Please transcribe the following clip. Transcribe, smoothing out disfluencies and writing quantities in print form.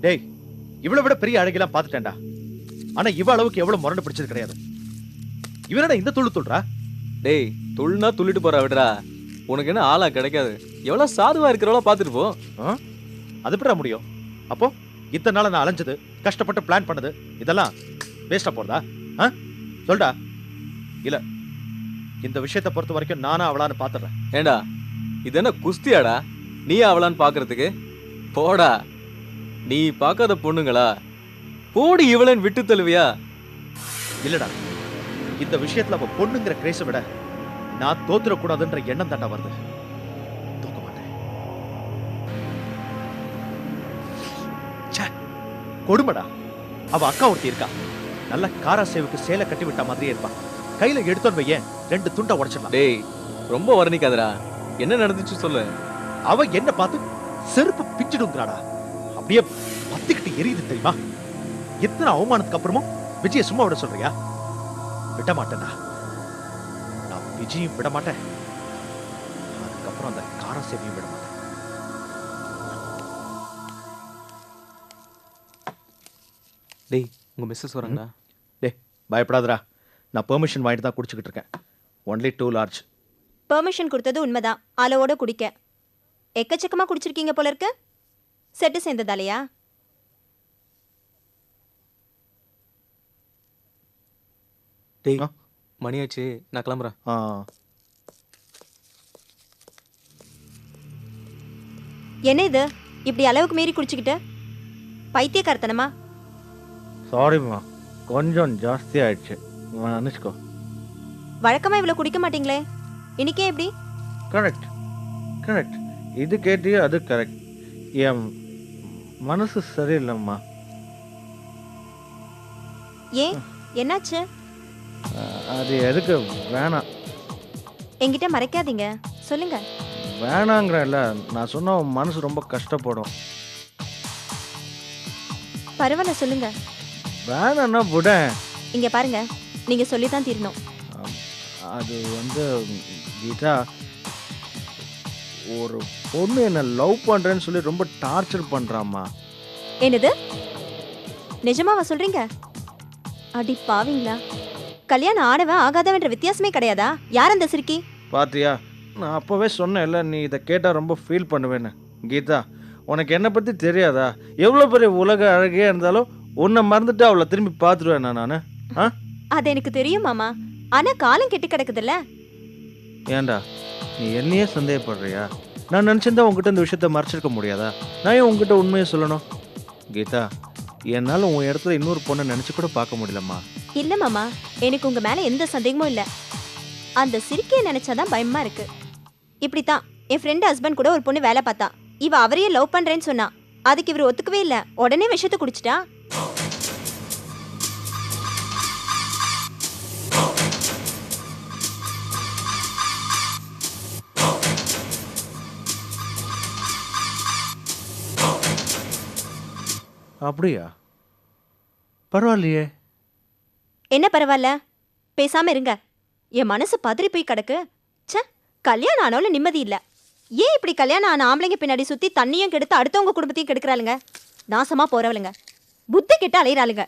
டேய், இவ்வளவு விட பெரிய அழகெல்லாம் பாத்துட்டேன்டா. ஆனா இவ அளவுக்கு எவ்வளவு முரண்டு பிடிச்சது கிடையாது. இவனடா இந்த துள்ளு துள்றா? டேய் துள்ளுனா துள்ளிட்டு போறா விடுறா. உனக்கு என்ன ஆளா கிடைக்காது. எவ்வளவு சாதுவா இருக்கிறவள பாத்துட்டு போ. அது எப்படிடா முடியும்? அப்போ இத்தனை நாள் நான் அலைஞ்சது, கஷ்டப்பட்டு பிளான் பண்ணது இதெல்லாம் வேஸ்டா போறதா? சொல்டா. இல்ல, இந்த விஷயத்தை பொறுத்த வரைக்கும் நானா அவளான்னு பாத்துறேன். ஏண்டா இது என்ன குஸ்தியாடா? நீ அவளான்னு பாக்குறதுக்கு? போடா. நீ பார்க்காத பொண்ணுங்களா? போடி இவளன் விட்டு தழுவியா? இல்லடா, இந்த விஷயத்துல அவ பொண்ணுங்கிற கிரேஸை விட நான் தோத்துடக்கூடாதுன்ற எண்ணம் தாண்டா வருது. தூக்க மாட்டேன். கொடுமடா. அவ அக்கா ஒருத்தி இருக்கா, நல்ல காரா சேவுக்கு சேலை கட்டி விட்ட மாதிரியே இருப்பா. கையில எடுத்தோன்னு வையேன், 2 துண்டை உடைச்சிடலாம். டேய் ரொம்ப வர்ணிக்காதடா. என்ன நடந்துச்சு சொல்லு. அவ என்ன பார்த்து செருப்பு பிச்சிடுங்கிறாடா. அப்படியே பத்திக்கிட்டு எரியுது தெரியுமா? எத்தனை அவமானத்துக்கு அப்புறமும் விஜய சும்மா விட சொல்றியா? விட மாட்டேன்டா. நான் விஜயும் விட மாட்டேன், அதுக்கப்புறம் அந்த காரசேவையும் விட மாட்டேன். டேய் உங்க மிஸ்ஸஸ் வராங்கடா. டேய் பயப்படாதடா, நான் பெர்மிஷன் வாங்கிட்டு தான் குடிச்சுக்கிட்டு இருக்கேன். Only 2 large. பெர்மிஷன் கொடுத்தது உண்மைதான். அளவோட குடிக்க எக்கச்சக்கமா குடிச்சிருக்கீங்க போல இருக்கு. செட்டு சேர்ந்ததாலையா? டேய் மணியாச்சு, நான் கிளம்புறேன். என்ன இது இப்படி அளவுக்கு மீறி குடிச்சுக்கிட்டு? பைத்தியக்காரத்தனமா? சாரிம்மா, கொஞ்சம் ஜாஸ்தி ஆயிடுச்சு, மன்னிச்சுக்கோ. வழக்கமா இவ்வளவு குடிக்க மாட்டீங்களே, இன்னைக்கே எப்படி? கரெக்ட் கரெக்ட், இது கேட்டியே அது கரெக்ட். என் மனசு சரியில்லைம்மா. ஏன், என்னாச்சு? அது எதுக்கு வேணாம். என்கிட்ட மறைக்காதீங்க, சொல்லுங்க. வேணாங்கிறல்ல, நான் சொன்னா மனசு ரொம்ப கஷ்டப்படும். பரவாயில்ல சொல்லுங்க. வேணான்னா விட. இங்க பாருங்க, நீங்க சொல்லித்தான் தீரணும். அது கீதா, ஒரு பொண்ணு என்ன லவ் பண்றேன்னு சொல்லி ரொம்ப டார்ச்சர் பண்றாமா. என்னது, நிஜமாவா சொல்றீங்க? அடி பாவீங்களா, கல்யாணம் ஆனவன் ஆகாதவன்ற வித்தியாசமே கிடையாதா? யார் அந்த சிரிக்கி? பாத்தியா, நான் அப்பவே சொன்னேன்ல நீ இதை கேட்டா ரொம்ப ஃபீல் பண்ணுவேன்னு. கீதா, உனக்கு என்னை பத்தி தெரியாதா? எவ்வளவு பெரிய உலக அழகே இருந்தாலும் உன்னை மறந்துட்டு அவளை திரும்பி பார்த்துருவேன் நானு. அது எனக்கு தெரியும் மாமா, ஆனா காலம் கெட்டு கிடக்குதுல்ல. ஏண்டா நீ என்னையே சந்தேகப்படுறியா? நான் நினைச்சிருந்தா உங்ககிட்ட இந்த விஷயத்த மறைச்சிருக்க முடியாதா? நான் ஏன் உங்ககிட்ட உண்மையை சொல்லணும்? கீதா, என்னால உன் இடத்துல இன்னொரு பொண்ணை நினைச்சு கூட பார்க்க முடியலம்மா. இல்ல மாமா, எனக்கு உங்க மேல எந்த சந்தேகமும் இல்ல. அந்த சிரிக்கையை நினைச்சாதான் பயமா இருக்கு. இப்படித்தான் என் ஃப்ரெண்ட் ஹஸ்பண்ட் கூட ஒரு பொண்ணு வேலை பார்த்தா. இவ அவரையே லவ் பண்றேன்னு சொன்னா. அதுக்கு இவர் ஒத்துக்கவே இல்ல, உடனே விஷயத்தை குடிச்சிட்டா. அப்படியா? பரவாயில்லையே. என்ன பரவாயில்ல, பேசாம இருங்க. என் மனசு பதறி போய் கிடக்கு. ச்சே, கல்யாணம் ஆனாலும் நிம்மதி இல்ல. ஏன் இப்படி கல்யாணம் ஆன ஆம்பளைங்க பின்னாடி சுத்தி தண்ணியும் கெடுத்து அடுத்தவங்க குடும்பத்தையும் கெடுக்கிறாளுங்க? நாசமா போறவளுங்க, புத்தி கெட்டு அலையிறாளுங்க.